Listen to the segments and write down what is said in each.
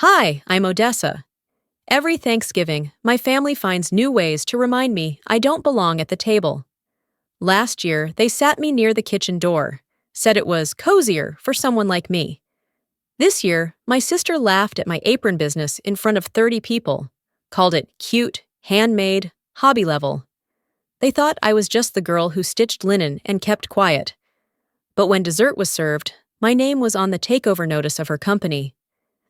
Hi, I'm Odessa. Every Thanksgiving, my family finds new ways to remind me I don't belong at the table. Last year, they sat me near the kitchen door, said it was cozier for someone like me. This year, my sister laughed at my apron business in front of 30 people, called it cute, handmade, hobby level. They thought I was just the girl who stitched linen and kept quiet. But when dessert was served, my name was on the takeover notice of her company.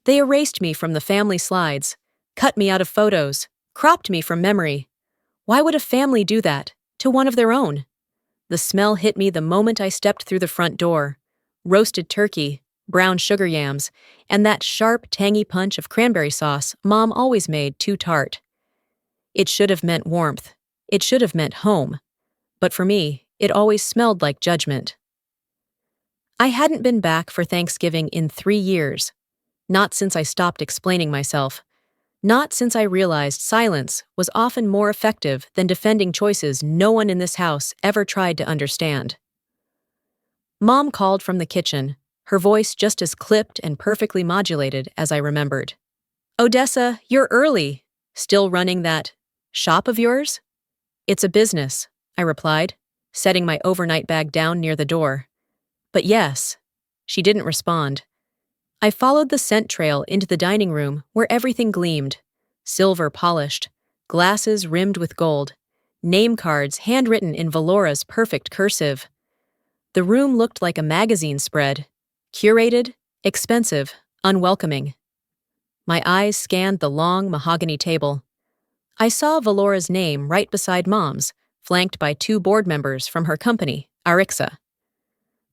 They erased me from the family slides, cut me out of photos, cropped me from memory. Why would a family do that to one of their own? The smell hit me the moment I stepped through the front door. Roasted turkey, brown sugar yams, and that sharp, tangy punch of cranberry sauce Mom always made too tart. It should have meant warmth. It should have meant home. But for me, it always smelled like judgment. I hadn't been back for Thanksgiving in 3 years. Not since I stopped explaining myself. Not since I realized silence was often more effective than defending choices no one in this house ever tried to understand. Mom called from the kitchen, her voice just as clipped and perfectly modulated as I remembered. "Odessa, you're early. Still running that shop of yours?" "It's a business," I replied, setting my overnight bag down near the door. "But yes." She didn't respond. I followed the scent trail into the dining room where everything gleamed. Silver polished, glasses rimmed with gold, name cards handwritten in Valora's perfect cursive. The room looked like a magazine spread, curated, expensive, unwelcoming. My eyes scanned the long mahogany table. I saw Valora's name right beside Mom's, flanked by 2 board members from her company, Arixa.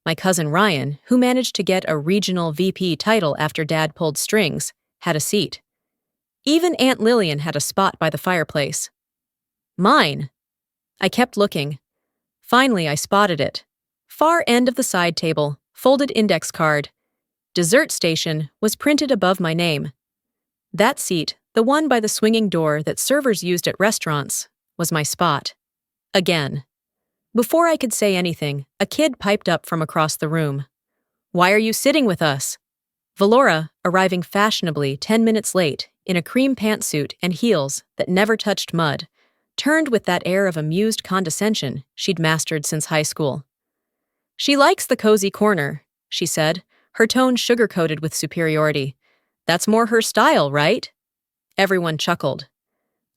My cousin Ryan, who managed to get a regional VP title after Dad pulled strings, had a seat. Even Aunt Lillian had a spot by the fireplace. Mine! I kept looking. Finally, I spotted it. Far end of the side table, folded index card. Dessert station was printed above my name. That seat, the one by the swinging door that servers used at restaurants, was my spot. Again. Before I could say anything, a kid piped up from across the room. "Why are you sitting with us?" Valora, arriving fashionably 10 minutes late, in a cream pantsuit and heels that never touched mud, turned with that air of amused condescension she'd mastered since high school. "She likes the cozy corner," she said, her tone sugar-coated with superiority. "That's more her style, right?" Everyone chuckled.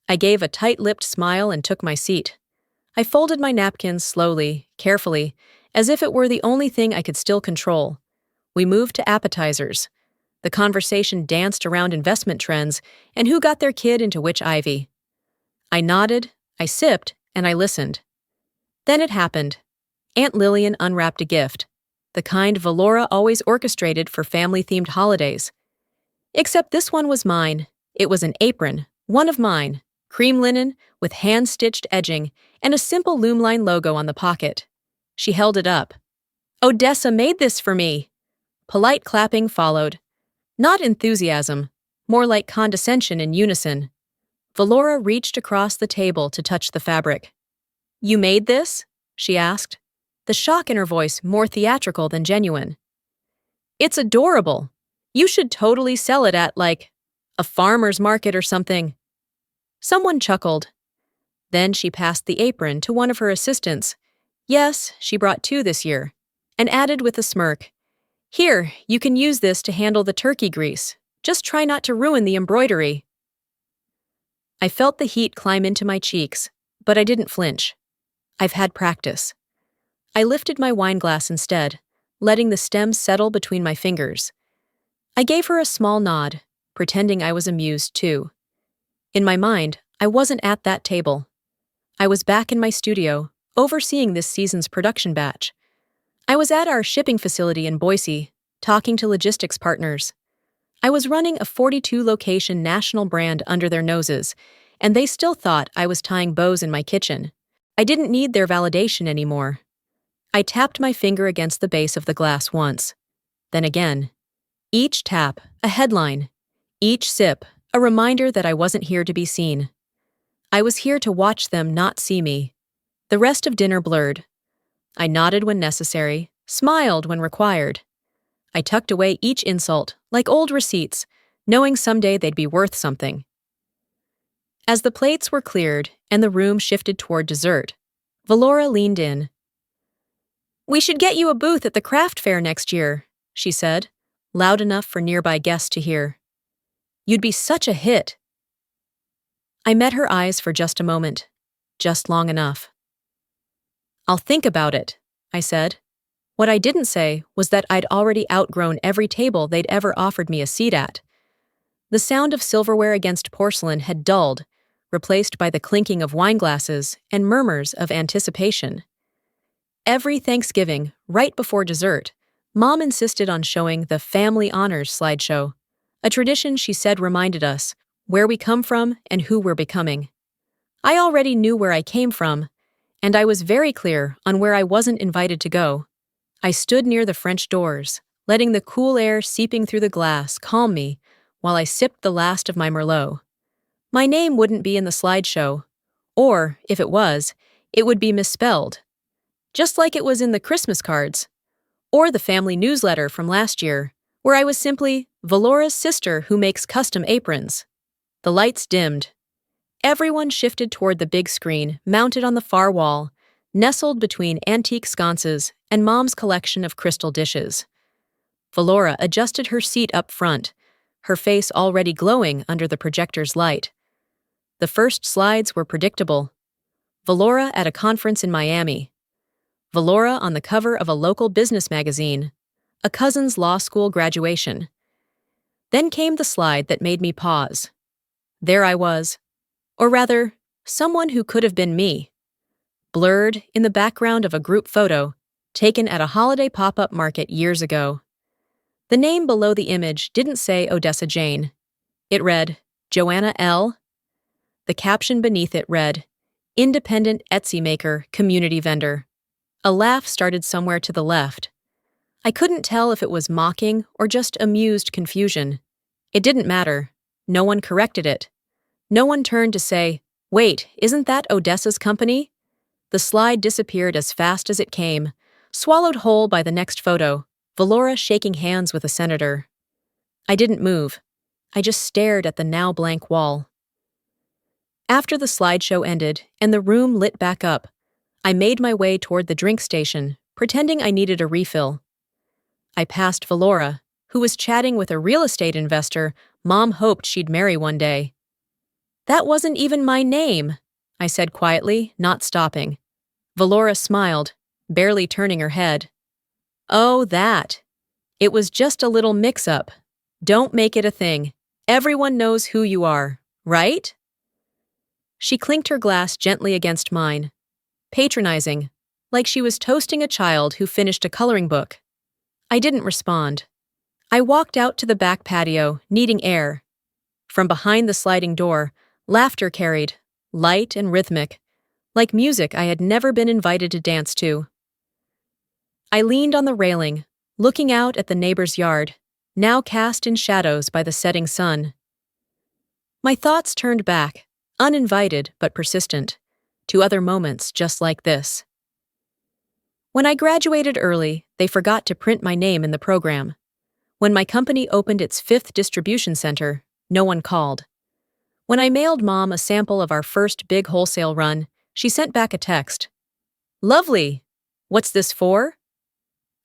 I gave a tight-lipped smile and took my seat. I folded my napkins slowly, carefully, as if it were the only thing I could still control. We moved to appetizers. The conversation danced around investment trends and who got their kid into which ivy. I nodded, I sipped, and I listened. Then it happened. Aunt Lillian unwrapped a gift, the kind Valora always orchestrated for family-themed holidays. Except this one was mine. It was an apron, one of mine, cream linen with hand-stitched edging and a simple loomline logo on the pocket. She held it up. "Odessa made this for me." Polite clapping followed. Not enthusiasm, more like condescension in unison. Valora reached across the table to touch the fabric. "You made this?" she asked, the shock in her voice more theatrical than genuine. "It's adorable. You should totally sell it at, like, a farmer's market or something." Someone chuckled. Then she passed the apron to one of her assistants. Yes, she brought 2 this year, and added with a smirk, "Here, you can use this to handle the turkey grease. Just try not to ruin the embroidery." I felt the heat climb into my cheeks, but I didn't flinch. I've had practice. I lifted my wine glass instead, letting the stem settle between my fingers. I gave her a small nod, pretending I was amused too. In my mind, I wasn't at that table. I was back in my studio, overseeing this season's production batch. I was at our shipping facility in Boise, talking to logistics partners. I was running a 42-location national brand under their noses, and they still thought I was tying bows in my kitchen. I didn't need their validation anymore. I tapped my finger against the base of the glass once. Then again. Each tap, a headline. Each sip, a reminder that I wasn't here to be seen. I was here to watch them not see me. The rest of dinner blurred. I nodded when necessary, smiled when required. I tucked away each insult, like old receipts, knowing someday they'd be worth something. As the plates were cleared and the room shifted toward dessert, Valora leaned in. "We should get you a booth at the craft fair next year," she said, loud enough for nearby guests to hear. "You'd be such a hit." I met her eyes for just a moment, just long enough. "I'll think about it," I said. What I didn't say was that I'd already outgrown every table they'd ever offered me a seat at. The sound of silverware against porcelain had dulled, replaced by the clinking of wine glasses and murmurs of anticipation. Every Thanksgiving, right before dessert, Mom insisted on showing the Family Honors slideshow, a tradition she said reminded us where we come from and who we're becoming. I already knew where I came from, and I was very clear on where I wasn't invited to go. I stood near the French doors, letting the cool air seeping through the glass calm me while I sipped the last of my Merlot. My name wouldn't be in the slideshow, or, if it was, it would be misspelled, just like it was in the Christmas cards, or the family newsletter from last year, where I was simply Valora's sister who makes custom aprons. The lights dimmed. Everyone shifted toward the big screen mounted on the far wall, nestled between antique sconces and Mom's collection of crystal dishes. Valora adjusted her seat up front, her face already glowing under the projector's light. The first slides were predictable. Valora at a conference in Miami. Valora on the cover of a local business magazine. A cousin's law school graduation. Then came the slide that made me pause. There I was. Or rather, someone who could have been me. Blurred in the background of a group photo taken at a holiday pop-up market years ago. The name below the image didn't say Odessa Jane. It read, Joanna L. The caption beneath it read, Independent Etsy Maker, Community Vendor. A laugh started somewhere to the left. I couldn't tell if it was mocking or just amused confusion. It didn't matter. No one corrected it. No one turned to say, wait, isn't that Odessa's company? The slide disappeared as fast as it came, swallowed whole by the next photo, Valora shaking hands with a senator. I didn't move. I just stared at the now blank wall. After the slideshow ended and the room lit back up, I made my way toward the drink station, pretending I needed a refill. I passed Valora, who was chatting with a real estate investor Mom hoped she'd marry one day. That wasn't even my name, I said quietly, not stopping. Valora smiled, barely turning her head. Oh, that. It was just a little mix-up. Don't make it a thing. Everyone knows who you are, right? She clinked her glass gently against mine, patronizing, like she was toasting a child who finished a coloring book. I didn't respond. I walked out to the back patio, needing air. From behind the sliding door, laughter carried, light and rhythmic, like music I had never been invited to dance to. I leaned on the railing, looking out at the neighbor's yard, now cast in shadows by the setting sun. My thoughts turned back, uninvited but persistent, to other moments just like this. When I graduated early, they forgot to print my name in the program. When my company opened its 5th distribution center, no one called. When I mailed Mom a sample of our first big wholesale run, she sent back a text. Lovely! What's this for?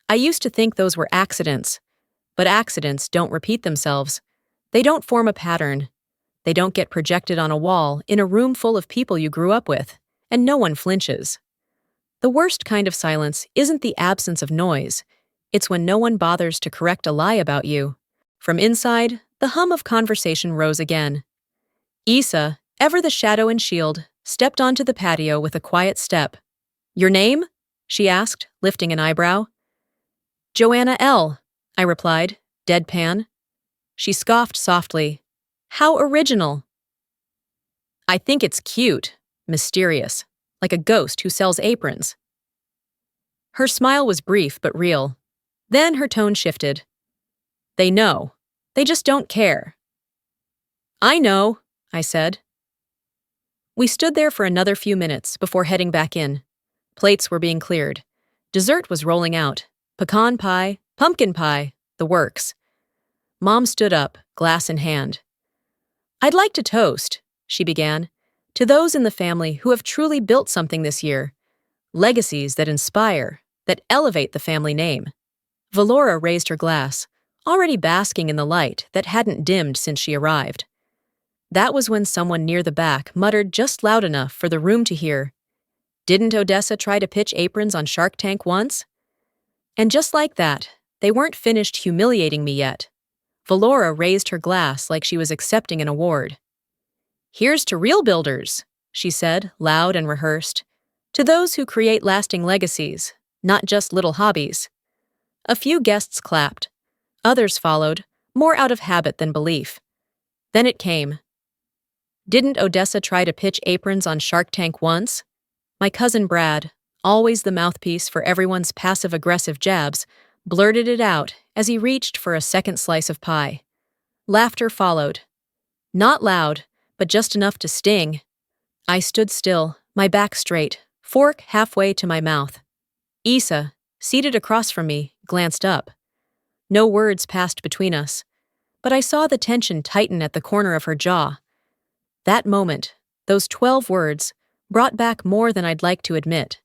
I used to think those were accidents, but accidents don't repeat themselves. They don't form a pattern. They don't get projected on a wall in a room full of people you grew up with, and no one flinches. The worst kind of silence isn't the absence of noise. It's when no one bothers to correct a lie about you. From inside, the hum of conversation rose again. Issa, ever the shadow and shield, stepped onto the patio with a quiet step. Your name? She asked, lifting an eyebrow. Joanna L., I replied, deadpan. She scoffed softly. How original. I think it's cute, mysterious, like a ghost who sells aprons. Her smile was brief but real. Then her tone shifted. They know. They just don't care. I know, I said. We stood there for another few minutes before heading back in. Plates were being cleared. Dessert was rolling out. Pecan pie, pumpkin pie, the works. Mom stood up, glass in hand. "I'd like to toast," she began, "to those in the family who have truly built something this year. Legacies that inspire, that elevate the family name." Valora raised her glass, already basking in the light that hadn't dimmed since she arrived. That was when someone near the back muttered just loud enough for the room to hear, "Didn't Odessa try to pitch Aprons on Shark Tank once?" And just like that, they weren't finished humiliating me yet. Valora raised her glass like she was accepting an award. "Here's to real builders," she said, loud and rehearsed. "To those who create lasting legacies, not just little hobbies." A few guests clapped. Others followed, more out of habit than belief. Then it came. "Didn't Odessa try to pitch Aprons on Shark Tank once?" My cousin Brad, always the mouthpiece for everyone's passive-aggressive jabs, blurted it out as he reached for a second slice of pie. Laughter followed. Not loud, but just enough to sting. I stood still, my back straight, fork halfway to my mouth. Isa, seated across from me, glanced up. No words passed between us, but I saw the tension tighten at the corner of her jaw. That moment, those 12 words, brought back more than I'd like to admit.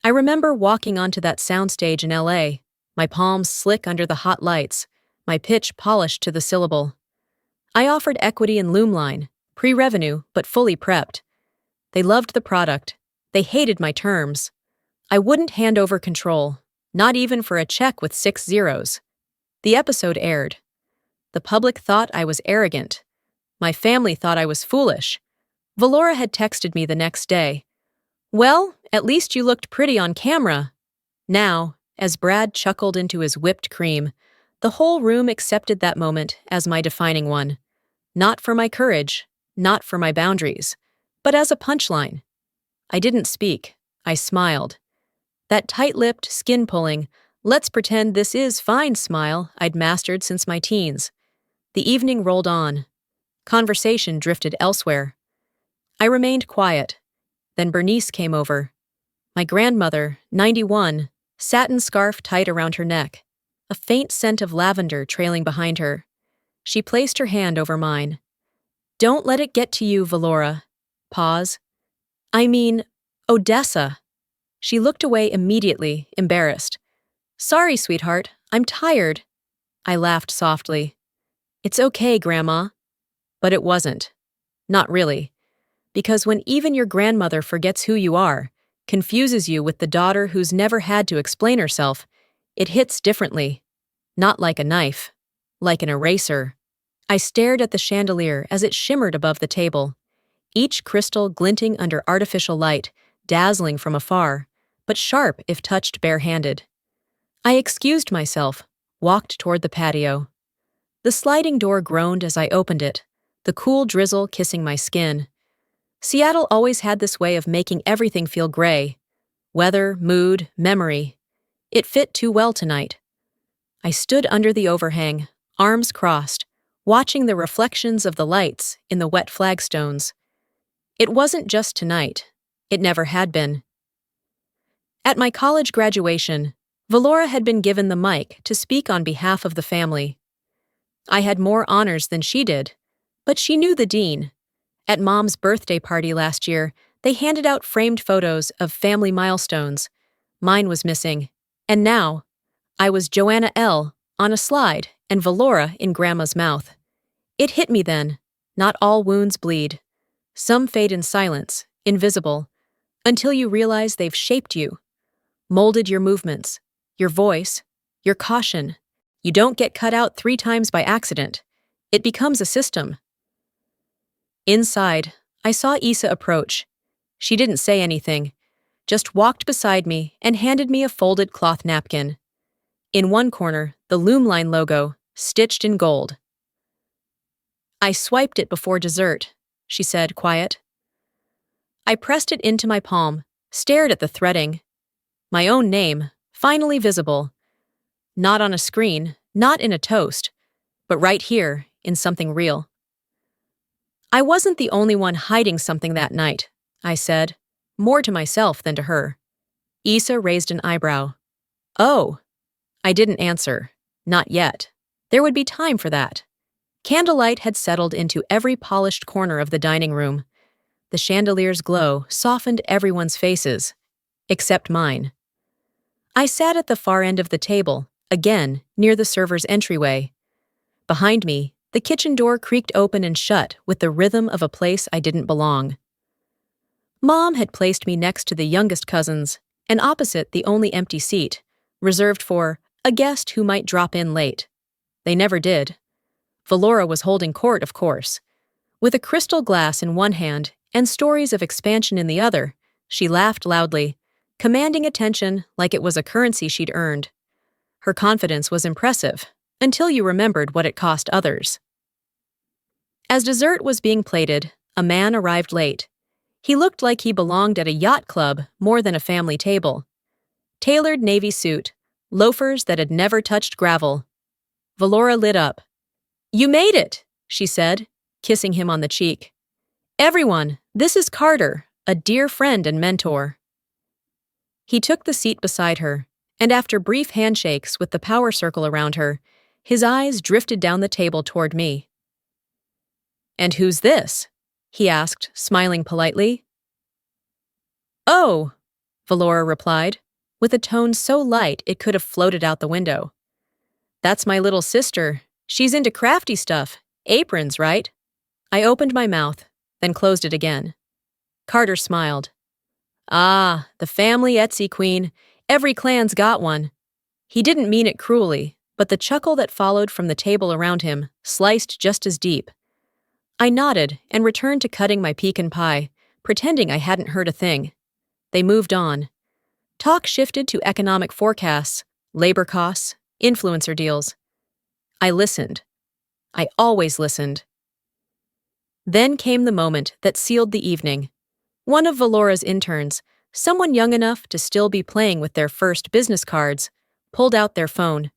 I remember walking onto that soundstage in LA, my palms slick under the hot lights, my pitch polished to the syllable. I offered equity in Loomline, pre-revenue but fully prepped. They loved the product. They hated my terms. I wouldn't hand over control, not even for a check with 6 zeros. The episode aired. The public thought I was arrogant. My family thought I was foolish. Valora had texted me the next day. "Well, at least you looked pretty on camera." Now, as Brad chuckled into his whipped cream, the whole room accepted that moment as my defining one. Not for my courage, not for my boundaries, but as a punchline. I didn't speak. I smiled. That tight-lipped, skin-pulling, "let's pretend this is fine" smile I'd mastered since my teens. The evening rolled on. Conversation drifted elsewhere. I remained quiet. Then Bernice came over. My grandmother, 91, satin scarf tight around her neck, a faint scent of lavender trailing behind her. She placed her hand over mine. "Don't let it get to you, Valora." Pause. "I mean, Odessa." She looked away immediately, embarrassed. "Sorry, sweetheart, I'm tired." I laughed softly. "It's okay, Grandma." But it wasn't. Not really. Because when even your grandmother forgets who you are, confuses you with the daughter who's never had to explain herself, it hits differently. Not like a knife. Like an eraser. I stared at the chandelier as it shimmered above the table, each crystal glinting under artificial light, dazzling from afar, but sharp if touched bare-handed. I excused myself, walked toward the patio. The sliding door groaned as I opened it, the cool drizzle kissing my skin. Seattle always had this way of making everything feel gray. Weather, mood, memory. It fit too well tonight. I stood under the overhang, arms crossed, watching the reflections of the lights in the wet flagstones. It wasn't just tonight. It never had been. At my college graduation, Valora had been given the mic to speak on behalf of the family. I had more honors than she did, but she knew the dean. At Mom's birthday party last year, they handed out framed photos of family milestones. Mine was missing. And now, I was Joanna L. on a slide and Valora in Grandma's mouth. It hit me then. Not all wounds bleed. Some fade in silence, invisible, until you realize they've shaped you, molded your movements, your voice, your caution. You don't get cut out 3 times by accident. It becomes a system. Inside, I saw Isa approach. She didn't say anything, just walked beside me and handed me a folded cloth napkin. In one corner, the Loomline logo, stitched in gold. "I swiped it before dessert," she said, quiet. I pressed it into my palm, stared at the threading. My own name, finally visible. Not on a screen, not in a toast, but right here, in something real. "I wasn't the only one hiding something that night," I said, more to myself than to her. Isa raised an eyebrow. "Oh." I didn't answer. Not yet. There would be time for that. Candlelight had settled into every polished corner of the dining room. The chandelier's glow softened everyone's faces, except mine. I sat at the far end of the table, again, near the server's entryway. Behind me, the kitchen door creaked open and shut with the rhythm of a place I didn't belong. Mom had placed me next to the youngest cousins, and opposite the only empty seat, reserved for a guest who might drop in late. They never did. Valora was holding court, of course. With a crystal glass in one hand and stories of expansion in the other, she laughed loudly, commanding attention like it was a currency she'd earned. Her confidence was impressive, until you remembered what it cost others. As dessert was being plated, a man arrived late. He looked like he belonged at a yacht club more than a family table. Tailored navy suit, loafers that had never touched gravel. Valora lit up. "You made it," she said, kissing him on the cheek. "Everyone, this is Carter, a dear friend and mentor." He took the seat beside her, and after brief handshakes with the power circle around her, his eyes drifted down the table toward me. "And who's this?" he asked, smiling politely. "Oh," Valora replied, with a tone so light it could have floated out the window. "That's my little sister. She's into crafty stuff. Aprons, right?" I opened my mouth, then closed it again. Carter smiled. "Ah, the family Etsy queen. Every clan's got one." He didn't mean it cruelly, but the chuckle that followed from the table around him sliced just as deep. I nodded and returned to cutting my pecan pie, pretending I hadn't heard a thing. They moved on. Talk shifted to economic forecasts, labor costs, influencer deals. I listened. I always listened. Then came the moment that sealed the evening. One of Valora's interns, someone young enough to still be playing with their first business cards, pulled out their phone.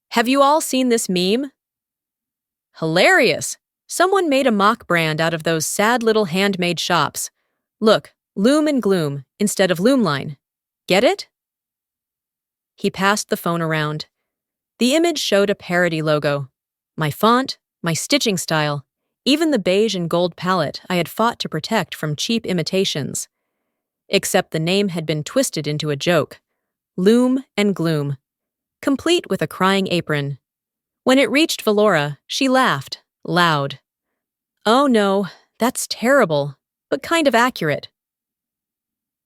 "Have you all seen this meme?" "Hilarious! Someone made a mock brand out of those sad little handmade shops. Look, Loom and Gloom instead of Loomline. Get it?" He passed the phone around. The image showed a parody logo. My font, my stitching style, even the beige and gold palette I had fought to protect from cheap imitations. Except the name had been twisted into a joke. Loom and Gloom, complete with a crying apron. When it reached Valora, she laughed, loud. "Oh no, that's terrible, but kind of accurate."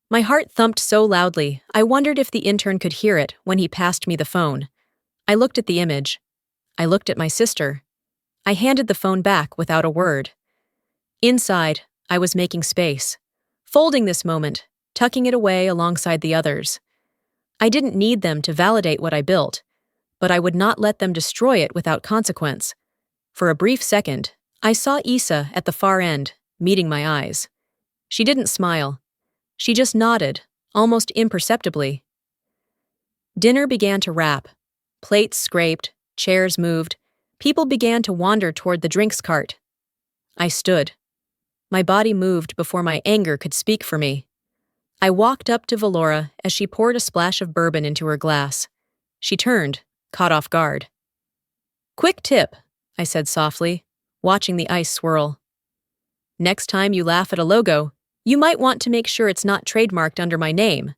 My heart thumped so loudly, I wondered if the intern could hear it when he passed me the phone. I looked at the image. I looked at my sister. I handed the phone back without a word. Inside, I was making space, folding this moment, tucking it away alongside the others. I didn't need them to validate what I built, but I would not let them destroy it without consequence. For a brief second, I saw Issa at the far end, meeting my eyes. She didn't smile. She just nodded, almost imperceptibly. Dinner began to wrap. Plates scraped, chairs moved. People began to wander toward the drinks cart. I stood. My body moved before my anger could speak for me. I walked up to Valora as she poured a splash of bourbon into her glass. She turned, caught off guard. "Quick tip," I said softly, watching the ice swirl. "Next time you laugh at a logo, you might want to make sure it's not trademarked under my name."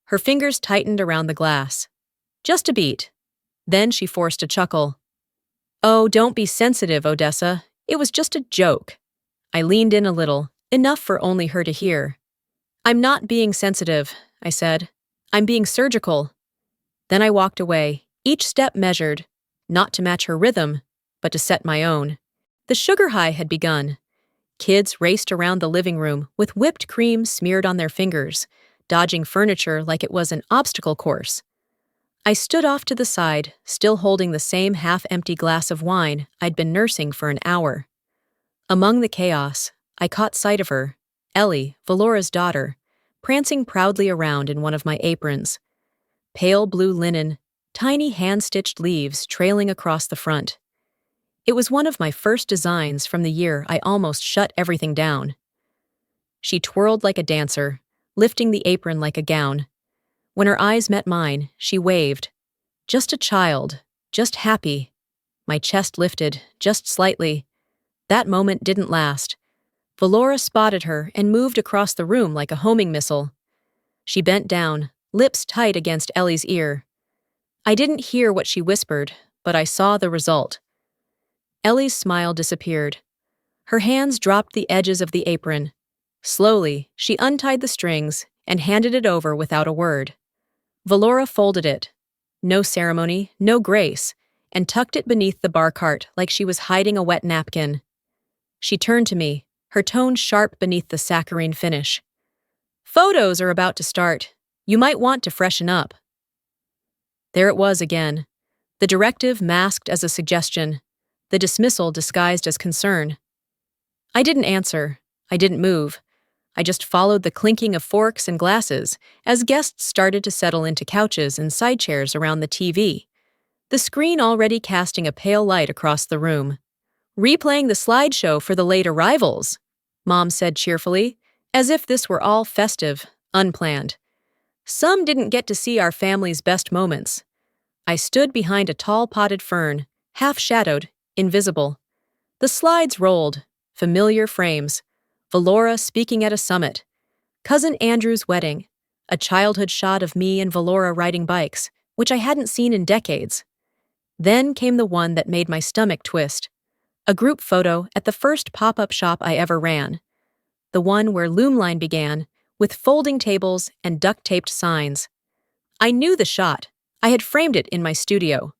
Her fingers tightened around the glass. Just a beat. Then she forced a chuckle. "Oh, don't be sensitive, Odessa. It was just a joke." I leaned in a little, enough for only her to hear. "I'm not being sensitive," I said. "I'm being surgical." Then I walked away, each step measured, not to match her rhythm, but to set my own. The sugar high had begun. Kids raced around the living room with whipped cream smeared on their fingers, dodging furniture like it was an obstacle course. I stood off to the side, still holding the same half-empty glass of wine I'd been nursing for an hour. Among the chaos, I caught sight of her, Ellie, Valora's daughter, prancing proudly around in one of my aprons. Pale blue linen, tiny hand-stitched leaves trailing across the front. It was one of my first designs from the year I almost shut everything down. She twirled like a dancer, lifting the apron like a gown. When her eyes met mine, she waved. Just a child, just happy. My chest lifted, just slightly. That moment didn't last. Valora spotted her and moved across the room like a homing missile. She bent down, lips tight against Ellie's ear. I didn't hear what she whispered, but I saw the result. Ellie's smile disappeared. Her hands dropped the edges of the apron. Slowly, she untied the strings and handed it over without a word. Valora folded it. No ceremony, no grace, and tucked it beneath the bar cart like she was hiding a wet napkin. She turned to me, her tone sharp beneath the saccharine finish. "Photos are about to start. You might want to freshen up." There it was again. The directive masked as a suggestion, the dismissal disguised as concern. I didn't answer. I didn't move. I just followed the clinking of forks and glasses as guests started to settle into couches and side chairs around the TV, the screen already casting a pale light across the room. "Replaying the slideshow for the late arrivals," Mom said cheerfully, as if this were all festive, unplanned. Some didn't get to see our family's best moments. I stood behind a tall potted fern, half-shadowed, invisible. The slides rolled, familiar frames. Valora speaking at a summit. Cousin Andrew's wedding. A childhood shot of me and Valora riding bikes, which I hadn't seen in decades. Then came the one that made my stomach twist. A group photo at the first pop-up shop I ever ran. The one where Loomline began, with folding tables and duct-taped signs. I knew the shot. I had framed it in my studio.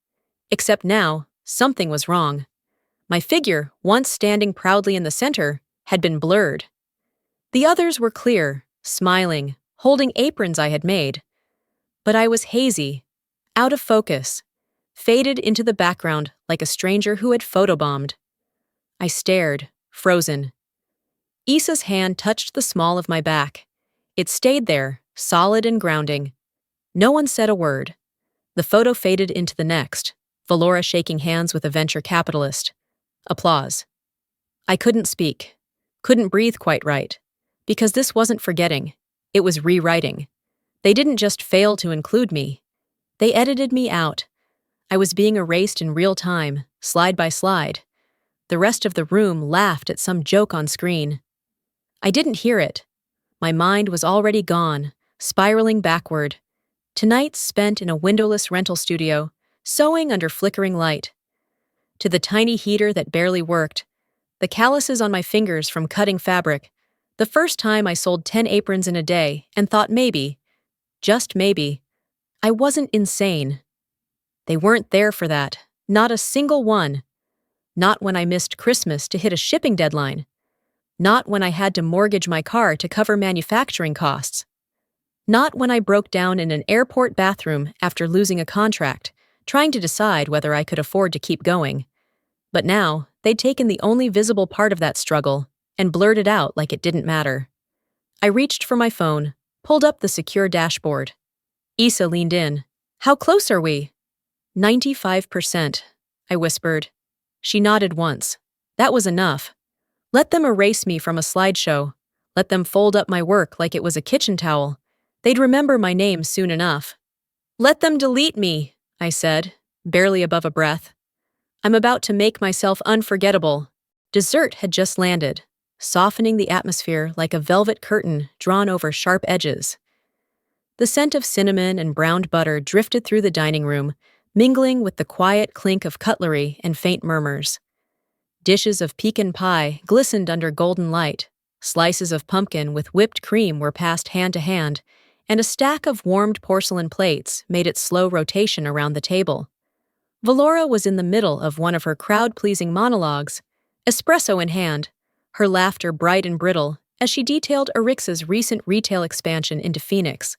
Except now, something was wrong. My figure, once standing proudly in the center, had been blurred. The others were clear, smiling, holding aprons I had made. But I was hazy, out of focus, faded into the background like a stranger who had photobombed. I stared, frozen. Issa's hand touched the small of my back. It stayed there, solid and grounding. No one said a word. The photo faded into the next, Valora shaking hands with a venture capitalist. Applause. I couldn't speak. Couldn't breathe quite right. Because this wasn't forgetting. It was rewriting. They didn't just fail to include me. They edited me out. I was being erased in real time, slide by slide. The rest of the room laughed at some joke on screen. I didn't hear it. My mind was already gone, spiraling backward. Tonight spent in a windowless rental studio, sewing under flickering light. To the tiny heater that barely worked, the calluses on my fingers from cutting fabric, the first time I sold 10 aprons in a day and thought maybe, just maybe, I wasn't insane. They weren't there for that, not a single one. Not when I missed Christmas to hit a shipping deadline. Not when I had to mortgage my car to cover manufacturing costs. Not when I broke down in an airport bathroom after losing a contract, trying to decide whether I could afford to keep going. But now, they'd taken the only visible part of that struggle and blurred it out like it didn't matter. I reached for my phone, pulled up the secure dashboard. Issa leaned in. "How close are we?" 95%, I whispered. She nodded once. That was enough. Let them erase me from a slideshow. Let them fold up my work like it was a kitchen towel. They'd remember my name soon enough. "Let them delete me," I said, barely above a breath. "I'm about to make myself unforgettable." Dessert had just landed, softening the atmosphere like a velvet curtain drawn over sharp edges. The scent of cinnamon and browned butter drifted through the dining room, mingling with the quiet clink of cutlery and faint murmurs. Dishes of pecan pie glistened under golden light, slices of pumpkin with whipped cream were passed hand to hand, and a stack of warmed porcelain plates made its slow rotation around the table. Valora was in the middle of one of her crowd-pleasing monologues, espresso in hand, her laughter bright and brittle as she detailed Arixa's recent retail expansion into Phoenix.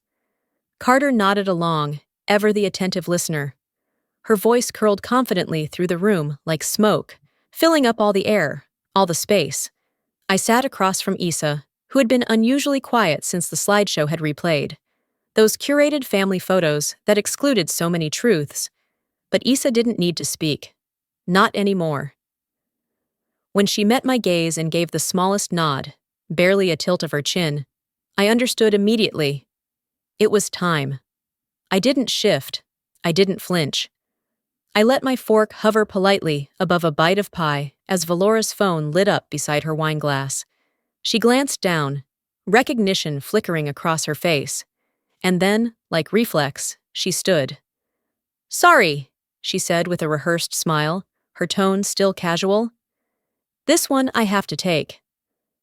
Carter nodded along, ever the attentive listener. Her voice curled confidently through the room like smoke, filling up all the air, all the space. I sat across from Issa, who had been unusually quiet since the slideshow had replayed. Those curated family photos that excluded so many truths. But Issa didn't need to speak. Not anymore. When she met my gaze and gave the smallest nod, barely a tilt of her chin, I understood immediately. It was time. I didn't shift. I didn't flinch. I let my fork hover politely above a bite of pie as Valora's phone lit up beside her wine glass. She glanced down, recognition flickering across her face, and then, like reflex, she stood. "Sorry," she said with a rehearsed smile, her tone still casual. "This one I have to take."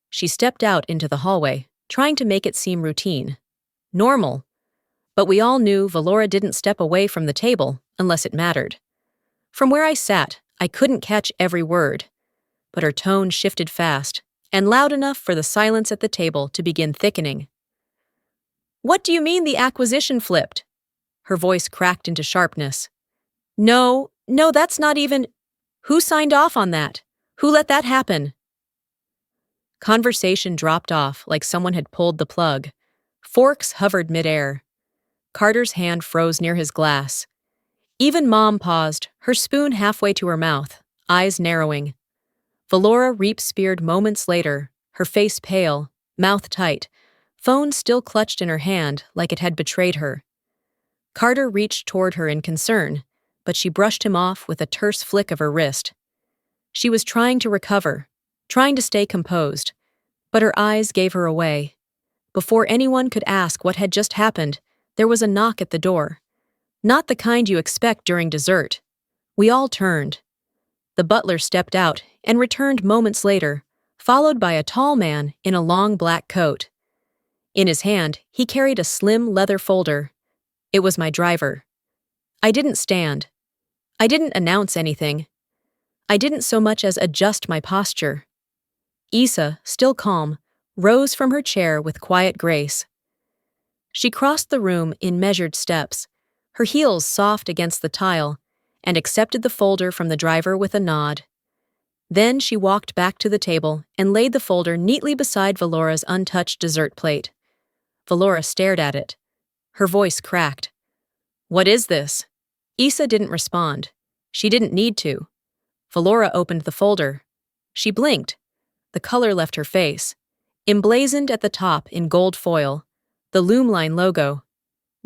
She stepped out into the hallway, trying to make it seem routine. Normal. But we all knew Valora didn't step away from the table unless it mattered. From where I sat, I couldn't catch every word, but her tone shifted fast, and loud enough for the silence at the table to begin thickening. "What do you mean the acquisition flipped?" Her voice cracked into sharpness. No, that's not even... Who signed off on that? Who let that happen?" Conversation dropped off like someone had pulled the plug. Forks hovered midair. Carter's hand froze near his glass. Even Mom paused, her spoon halfway to her mouth, eyes narrowing. Valora reap-speared moments later, her face pale, mouth tight, phone still clutched in her hand like it had betrayed her. Carter reached toward her in concern, but she brushed him off with a terse flick of her wrist. She was trying to recover, trying to stay composed, but her eyes gave her away. Before anyone could ask what had just happened, there was a knock at the door. Not the kind you expect during dessert. We all turned. The butler stepped out and returned moments later, followed by a tall man in a long black coat. In his hand, he carried a slim leather folder. It was my driver. I didn't stand. I didn't announce anything. I didn't so much as adjust my posture. Issa, still calm, rose from her chair with quiet grace. She crossed the room in measured steps, her heels soft against the tile, and accepted the folder from the driver with a nod. Then she walked back to the table and laid the folder neatly beside Valora's untouched dessert plate. Valora stared at it. Her voice cracked. "What is this?" Issa didn't respond. She didn't need to. Valora opened the folder. She blinked. The color left her face. Emblazoned at the top in gold foil, the Loomline logo.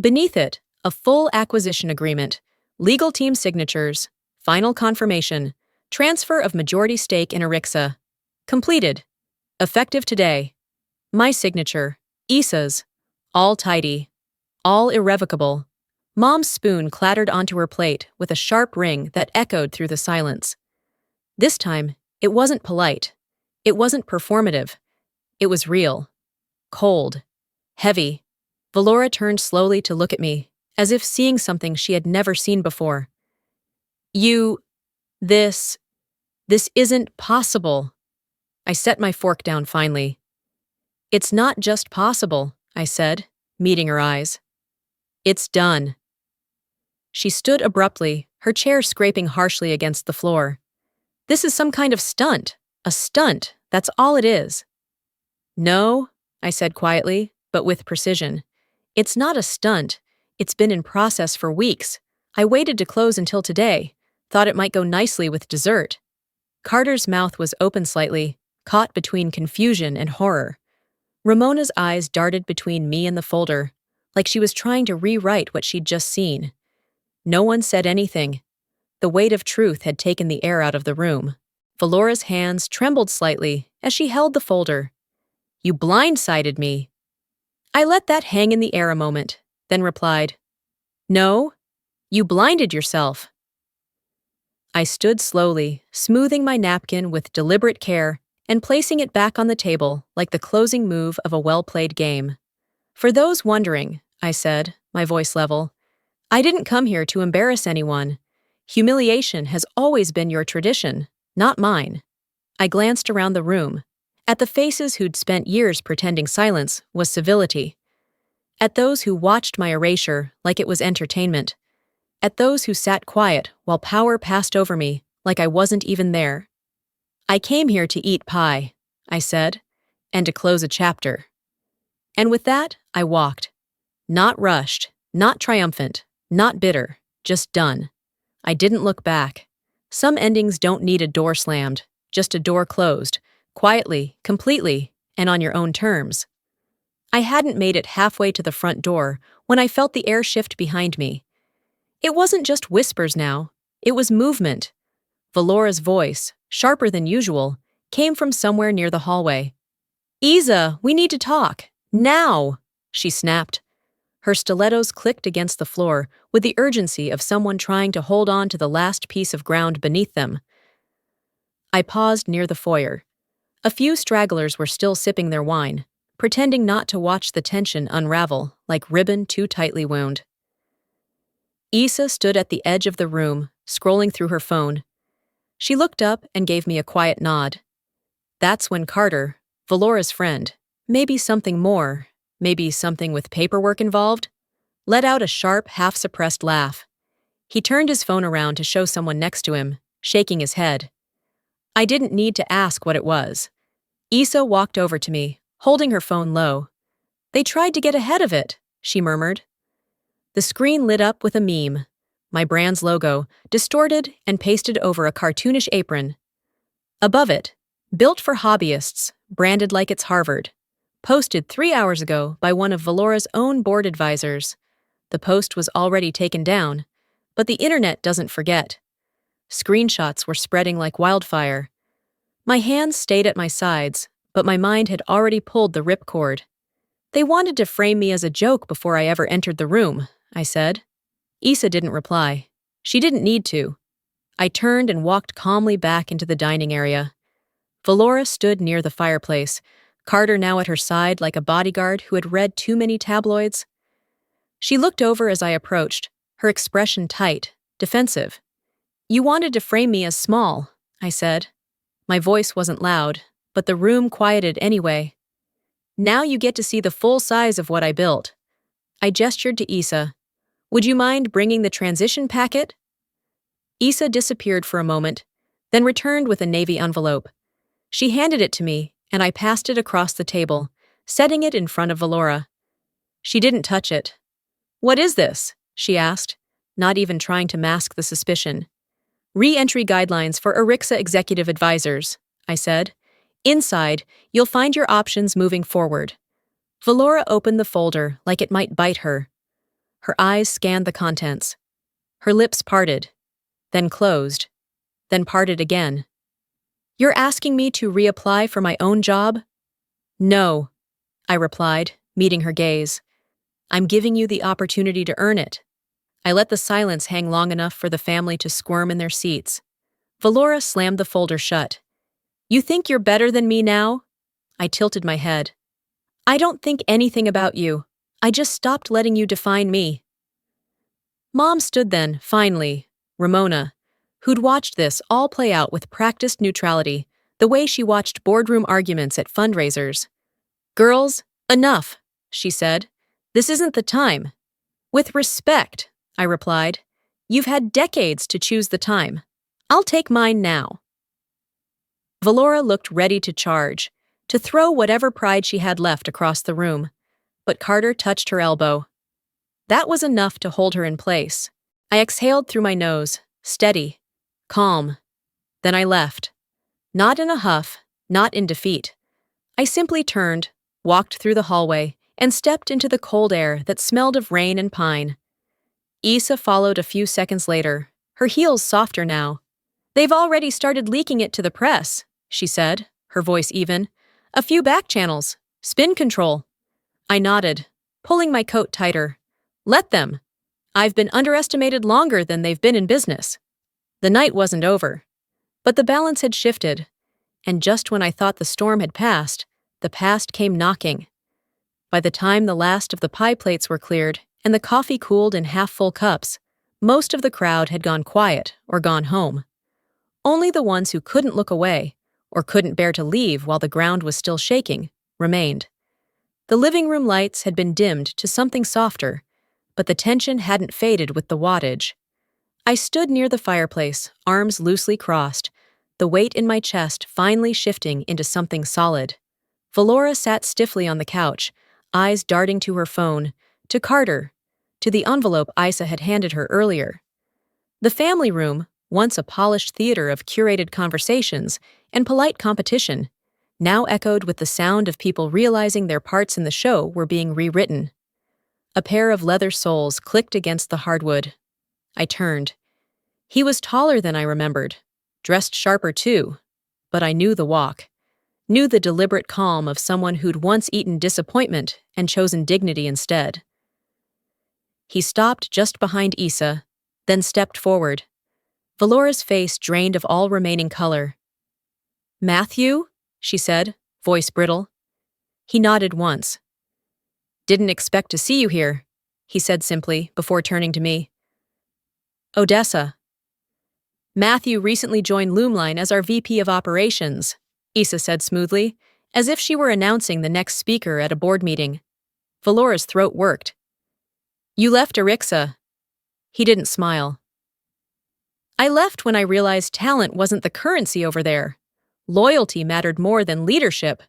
Beneath it, a full acquisition agreement, legal team signatures, final confirmation, transfer of majority stake in Arixa. Completed. Effective today. My signature, Issa's. All tidy. All irrevocable. Mom's spoon clattered onto her plate with a sharp ring that echoed through the silence. This time, it wasn't polite. It wasn't performative. It was real. Cold. Heavy. Valora turned slowly to look at me, as if seeing something she had never seen before. This isn't possible." I set my fork down finally. "It's not just possible," I said, meeting her eyes. "It's done." She stood abruptly, her chair scraping harshly against the floor. "This is some kind of stunt. A stunt, that's all it is." "No," I said quietly, but with precision. "It's not a stunt. It's been in process for weeks. I waited to close until today. Thought it might go nicely with dessert." Carter's mouth was open slightly, caught between confusion and horror. Ramona's eyes darted between me and the folder, like she was trying to rewrite what she'd just seen. No one said anything. The weight of truth had taken the air out of the room. Valora's hands trembled slightly as she held the folder. "You blindsided me." I let that hang in the air a moment, then replied, "No, you blinded yourself." I stood slowly, smoothing my napkin with deliberate care and placing it back on the table like the closing move of a well-played game. "For those wondering," I said, my voice level, "I didn't come here to embarrass anyone. Humiliation has always been your tradition, not mine." I glanced around the room. At the faces who'd spent years pretending silence was civility. At those who watched my erasure like it was entertainment. At those who sat quiet while power passed over me like I wasn't even there. "I came here to eat pie," I said, "and to close a chapter." And with that, I walked. Not rushed, not triumphant, not bitter, just done. I didn't look back. Some endings don't need a door slammed, just a door closed, quietly, completely, and on your own terms. I hadn't made it halfway to the front door when I felt the air shift behind me. It wasn't just whispers now. It was movement. Valora's voice, sharper than usual, came from somewhere near the hallway. "Isa, we need to talk. Now!" she snapped. Her stilettos clicked against the floor with the urgency of someone trying to hold on to the last piece of ground beneath them. I paused near the foyer. A few stragglers were still sipping their wine, pretending not to watch the tension unravel like ribbon too tightly wound. Isa stood at the edge of the room, scrolling through her phone. She looked up and gave me a quiet nod. That's when Carter, Valora's friend, maybe something more, maybe something with paperwork involved, let out a sharp, half-suppressed laugh. He turned his phone around to show someone next to him, shaking his head. I didn't need to ask what it was. Isa walked over to me, holding her phone low. "They tried to get ahead of it," she murmured. The screen lit up with a meme, my brand's logo, distorted and pasted over a cartoonish apron. Above it, "Built for hobbyists, branded like it's Harvard." Posted 3 hours ago by one of Valora's own board advisors. The post was already taken down, but the internet doesn't forget. Screenshots were spreading like wildfire. My hands stayed at my sides, but my mind had already pulled the ripcord. "They wanted to frame me as a joke before I ever entered the room," I said. Isa didn't reply. She didn't need to. I turned and walked calmly back into the dining area. Valora stood near the fireplace, Carter now at her side like a bodyguard who had read too many tabloids. She looked over as I approached, her expression tight, defensive. "You wanted to frame me as small," I said. My voice wasn't loud, but the room quieted anyway. "Now you get to see the full size of what I built." I gestured to Isa. "Would you mind bringing the transition packet?" Isa disappeared for a moment, then returned with a navy envelope. She handed it to me, and I passed it across the table, setting it in front of Valora. She didn't touch it. "What is this?" she asked, not even trying to mask the suspicion. "Re-entry guidelines for Arixa executive advisors," I said. "Inside, you'll find your options moving forward." Valora opened the folder like it might bite her. Her eyes scanned the contents. Her lips parted, then closed, then parted again. "You're asking me to reapply for my own job?" "No," I replied, meeting her gaze. "I'm giving you the opportunity to earn it." I let the silence hang long enough for the family to squirm in their seats. Valora slammed the folder shut. "You think you're better than me now?" I tilted my head. "I don't think anything about you. I just stopped letting you define me." Mom stood then, finally, Ramona, who'd watched this all play out with practiced neutrality, the way she watched boardroom arguments at fundraisers. "Girls, enough," she said. "This isn't the time." "With respect," I replied. "You've had decades to choose the time. I'll take mine now." Valora looked ready to charge, to throw whatever pride she had left across the room, but Carter touched her elbow. That was enough to hold her in place. I exhaled through my nose, steady, calm. Then I left. Not in a huff, not in defeat. I simply turned, walked through the hallway, and stepped into the cold air that smelled of rain and pine. Isa followed a few seconds later, her heels softer now. "They've already started leaking it to the press," she said, her voice even. "A few back channels. Spin control." I nodded, pulling my coat tighter. "Let them. I've been underestimated longer than they've been in business." The night wasn't over, but the balance had shifted, and just when I thought the storm had passed, the past came knocking. By the time the last of the pie plates were cleared and the coffee cooled in half-full cups, most of the crowd had gone quiet or gone home. Only the ones who couldn't look away, or couldn't bear to leave while the ground was still shaking, remained. The living room lights had been dimmed to something softer, but the tension hadn't faded with the wattage. I stood near the fireplace, arms loosely crossed, the weight in my chest finally shifting into something solid. Valora sat stiffly on the couch, eyes darting to her phone, to Carter, to the envelope Isa had handed her earlier. The family room, once a polished theater of curated conversations and polite competition, now echoed with the sound of people realizing their parts in the show were being rewritten. A pair of leather soles clicked against the hardwood. I turned. He was taller than I remembered, dressed sharper too, but I knew the walk, knew the deliberate calm of someone who'd once eaten disappointment and chosen dignity instead. He stopped just behind Issa, then stepped forward. Valora's face drained of all remaining color. "Matthew?" she said, voice brittle. He nodded once. "Didn't expect to see you here," he said simply, before turning to me. "Odessa." "Matthew recently joined Loomline as our VP of Operations," Issa said smoothly, as if she were announcing the next speaker at a board meeting. Valora's throat worked. "You left Arixa." He didn't smile. "I left when I realized talent wasn't the currency over there. Loyalty mattered more than leadership."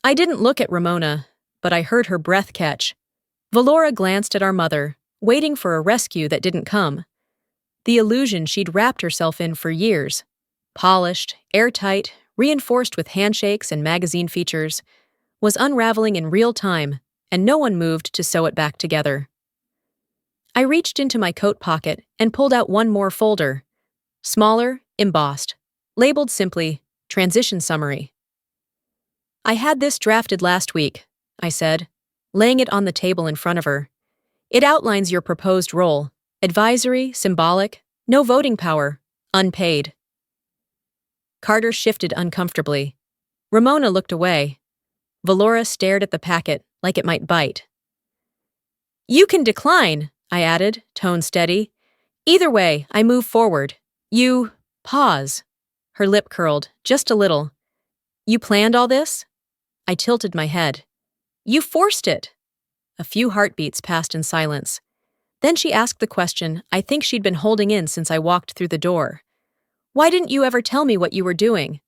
I didn't look at Ramona, but I heard her breath catch. Valora glanced at our mother, waiting for a rescue that didn't come. The illusion she'd wrapped herself in for years, polished, airtight, reinforced with handshakes and magazine features, was unraveling in real time, and no one moved to sew it back together. I reached into my coat pocket and pulled out one more folder. Smaller, embossed, labeled simply, Transition Summary. "I had this drafted last week," I said, laying it on the table in front of her. "It outlines your proposed role, advisory, symbolic, no voting power, unpaid." Carter shifted uncomfortably. Ramona looked away. Valora stared at the packet like it might bite. "You can decline," I added, tone steady. "Either way, I move forward. You pause." Her lip curled, just a little. "You planned all this?" I tilted my head. "You forced it." A few heartbeats passed in silence. Then she asked the question I think she'd been holding in since I walked through the door. "Why didn't you ever tell me what you were doing?"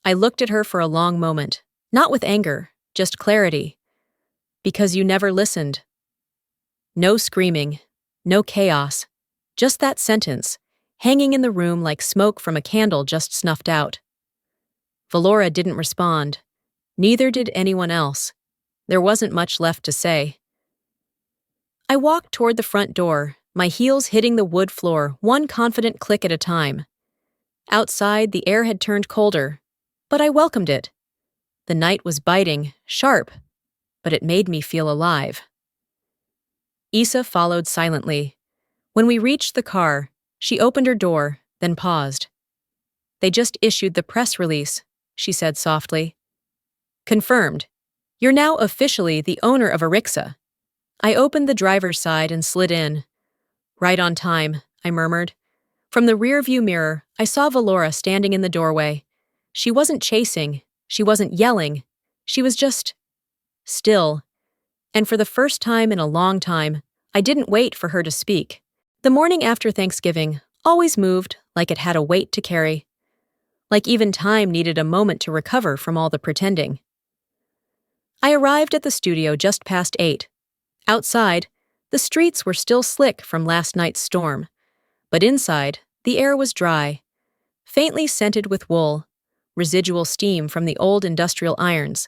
I looked at her for a long moment, not with anger, just clarity. "Because you never listened." No screaming, no chaos, just that sentence, hanging in the room like smoke from a candle just snuffed out. Valora didn't respond. Neither did anyone else. There wasn't much left to say. I walked toward the front door, my heels hitting the wood floor, one confident click at a time. Outside, the air had turned colder, but I welcomed it. The night was biting, sharp, but it made me feel alive. Issa followed silently. When we reached the car, she opened her door, then paused. "They just issued the press release," she said softly. "Confirmed. You're now officially the owner of Arixa." I opened the driver's side and slid in. "Right on time," I murmured. From the rearview mirror, I saw Valora standing in the doorway. She wasn't chasing, she wasn't yelling, she was just still. And for the first time in a long time, I didn't wait for her to speak. The morning after Thanksgiving always moved like it had a weight to carry. Like even time needed a moment to recover from all the pretending. I arrived at the studio just past 8. Outside, the streets were still slick from last night's storm. But inside, the air was dry, faintly scented with wool, residual steam from the old industrial irons,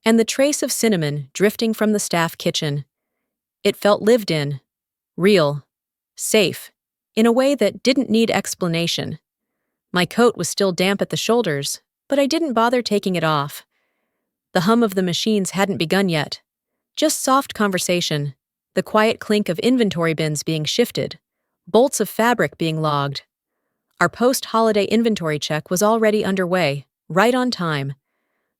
and the trace of cinnamon drifting from the staff kitchen. It felt lived in, real, safe, in a way that didn't need explanation. My coat was still damp at the shoulders, but I didn't bother taking it off. The hum of the machines hadn't begun yet. Just soft conversation, the quiet clink of inventory bins being shifted, bolts of fabric being logged. Our post-holiday inventory check was already underway, right on time.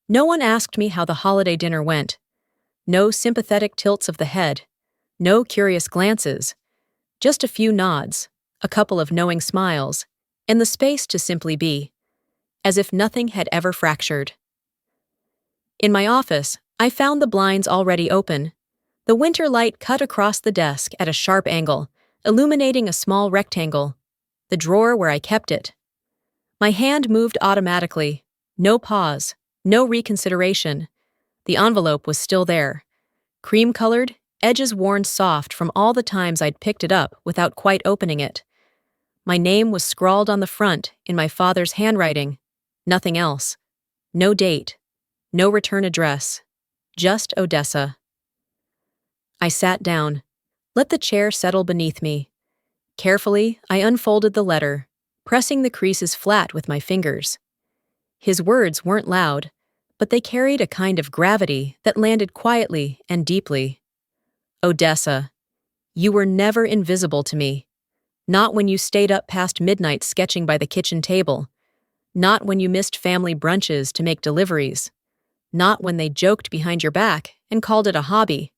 No one asked me how the holiday dinner went. No sympathetic tilts of the head. No curious glances. Just a few nods, a couple of knowing smiles, and the space to simply be, as if nothing had ever fractured. In my office, I found the blinds already open. The winter light cut across the desk at a sharp angle, illuminating a small rectangle, the drawer where I kept it. My hand moved automatically, no pause, no reconsideration. The envelope was still there, cream-colored, edges worn soft from all the times I'd picked it up without quite opening it. My name was scrawled on the front in my father's handwriting. Nothing else. No date. No return address. Just Odessa. I sat down. Let the chair settle beneath me. Carefully, I unfolded the letter, pressing the creases flat with my fingers. His words weren't loud, but they carried a kind of gravity that landed quietly and deeply. Odessa, you were never invisible to me. Not when you stayed up past midnight sketching by the kitchen table. Not when you missed family brunches to make deliveries. Not when they joked behind your back and called it a hobby.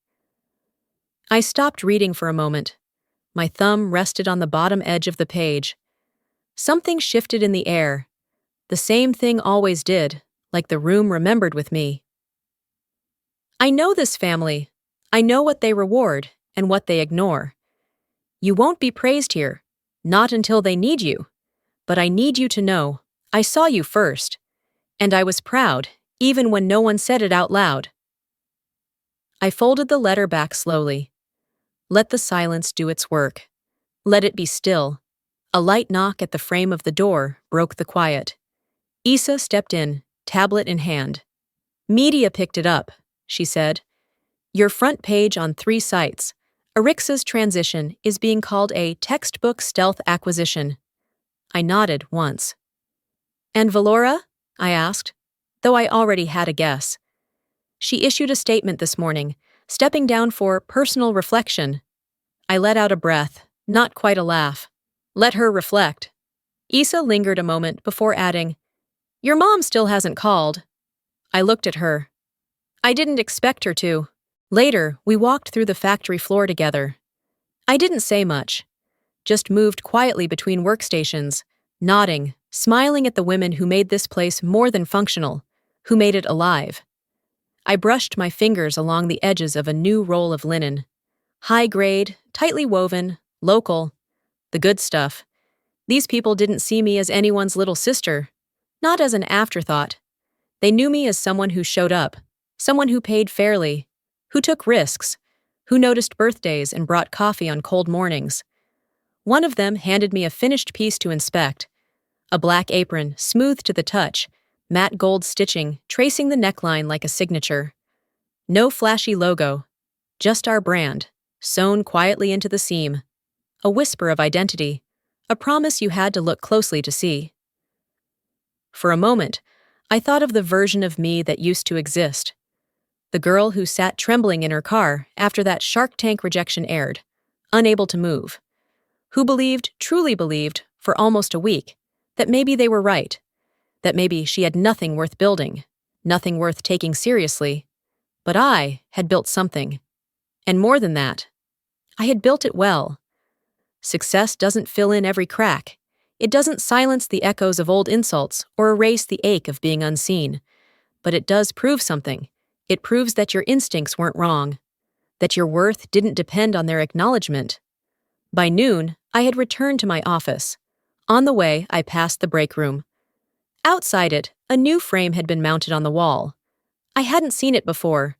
I stopped reading for a moment. My thumb rested on the bottom edge of the page. Something shifted in the air. The same thing always did, like the room remembered with me. I know this family. I know what they reward and what they ignore. You won't be praised here, not until they need you. But I need you to know, I saw you first. And I was proud, even when no one said it out loud. I folded the letter back slowly. Let the silence do its work. Let it be still. A light knock at the frame of the door broke the quiet. Issa stepped in, tablet in hand. Media picked it up, she said. Your front page on 3 sites. Arixa's transition is being called a textbook stealth acquisition. I nodded once. And Valora? I asked, though I already had a guess. She issued a statement this morning, stepping down for personal reflection. I let out a breath, not quite a laugh. Let her reflect. Issa lingered a moment before adding, Your mom still hasn't called. I looked at her. I didn't expect her to. Later, we walked through the factory floor together. I didn't say much, just moved quietly between workstations, nodding, smiling at the women who made this place more than functional, who made it alive. I brushed my fingers along the edges of a new roll of linen. High grade, tightly woven, local, the good stuff. These people didn't see me as anyone's little sister, not as an afterthought. They knew me as someone who showed up, someone who paid fairly, who took risks, who noticed birthdays and brought coffee on cold mornings. One of them handed me a finished piece to inspect, a black apron, smooth to the touch, matte gold stitching, tracing the neckline like a signature. No flashy logo, just our brand, sewn quietly into the seam. A whisper of identity, a promise you had to look closely to see. For a moment, I thought of the version of me that used to exist. The girl who sat trembling in her car after that Shark Tank rejection aired, unable to move. Who believed, truly believed, for almost a week, that maybe they were right. That maybe she had nothing worth building, nothing worth taking seriously. But I had built something. And more than that, I had built it well. Success doesn't fill in every crack. It doesn't silence the echoes of old insults or erase the ache of being unseen. But it does prove something. It proves that your instincts weren't wrong, that your worth didn't depend on their acknowledgement. By noon, I had returned to my office. On the way, I passed the break room. Outside it, a new frame had been mounted on the wall. I hadn't seen it before.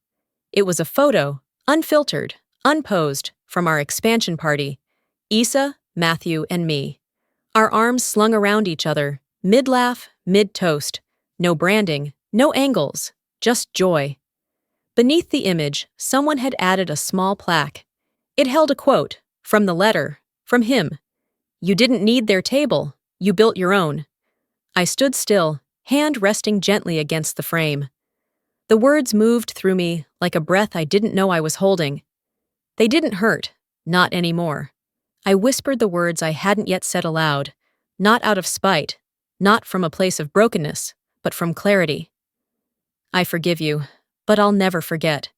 It was a photo, unfiltered, unposed, from our expansion party. Issa, Matthew, and me. Our arms slung around each other, mid-laugh, mid-toast. No branding, no angles, just joy. Beneath the image, someone had added a small plaque. It held a quote, from the letter, from him. You didn't need their table, you built your own. I stood still, hand resting gently against the frame. The words moved through me like a breath I didn't know I was holding. They didn't hurt, not anymore. I whispered the words I hadn't yet said aloud, not out of spite, not from a place of brokenness, but from clarity. I forgive you, but I'll never forget.